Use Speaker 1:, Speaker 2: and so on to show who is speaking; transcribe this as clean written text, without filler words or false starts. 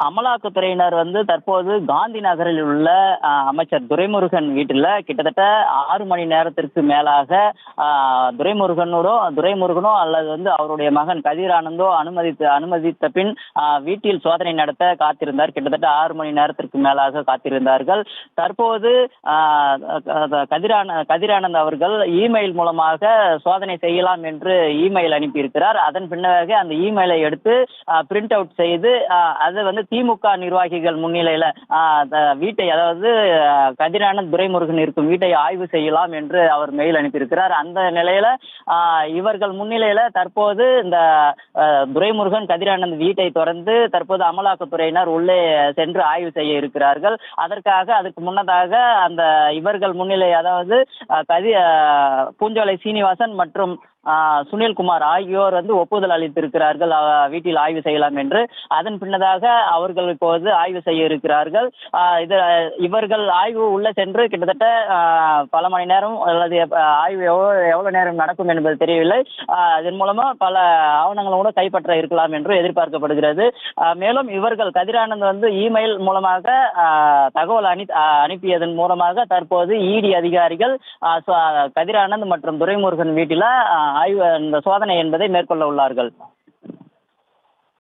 Speaker 1: அமலாக்கத்துறையினர் தற்போது காந்தி நகரில் உள்ள அமைச்சர் துரைமுருகன் வீட்டில் கிட்டத்தட்ட 6 மணி நேரத்திற்கு மேலாக துரைமுருகனோ அல்லது அவருடைய மகன் கதிர் ஆனந்தோ அனுமதித்த பின் வீட்டில் சோதனை நடத்த காத்திருந்தார். கிட்டத்தட்ட 6 மணி நேரத்திற்கு மேலாக காத்திருந்தார்கள். தற்போது கதிரானந்த் அவர்கள் இமெயில் மூலமாக சோதனை செய்யலாம் என்று இமெயில் அனுப்பியிருக்கிறார். அதன் பின்னராக அந்த இமெயிலை எடுத்து பிரிண்ட் அவுட் செய்து அது திமுக நிர்வாகிகள் முன்னிலையில வீட்டை, அதாவது கதிரானந்த் துரைமுருகன் இருக்கும் வீட்டை ஆய்வு செய்யலாம் என்று அவர் மெயில் அனுப்பியிருக்கிறார். அந்த நிலையில இவர்கள் முன்னிலையில தற்போது இந்த துரைமுருகன் கதிரானந்த் வீட்டை தொடர்ந்து தற்போது அமலாக்கத்துறையினர் உள்ளே சென்று ஆய்வு செய்ய இருக்கிறார்கள். அதற்கு முன்னதாக அந்த இவர்கள் முன்னிலை, அதாவது பூஞ்சோலை சீனிவாசன் மற்றும் சுனில்குமார் ஆகியோர் ஒப்புதல் அளித்திருக்கிறார்கள் வீட்டில் ஆய்வு செய்யலாம் என்று. அதன் பின்னதாக அவர்கள் இப்போது ஆய்வு செய்ய இருக்கிறார்கள். இவர்கள் ஆய்வு உள்ள சென்று கிட்டத்தட்ட பல மணி நேரம் அல்லது ஆய்வு எவ்வளவு நேரம் நடக்கும் என்பது தெரியவில்லை. அதன் மூலமா பல ஆவணங்களும் கூட கைப்பற்ற இருக்கலாம் என்று எதிர்பார்க்கப்படுகிறது. மேலும் இவர்கள் கதிரானந்த் இமெயில் மூலமாக தகவல் அனுப்பியதன் மூலமாக தற்போது இடி அதிகாரிகள் கதிரானந்த் மற்றும் துரைமுருகன் வீட்டில் ஆய்வு, இந்த சோதனை என்பதை மேற்கொள்ள உள்ளார்கள்.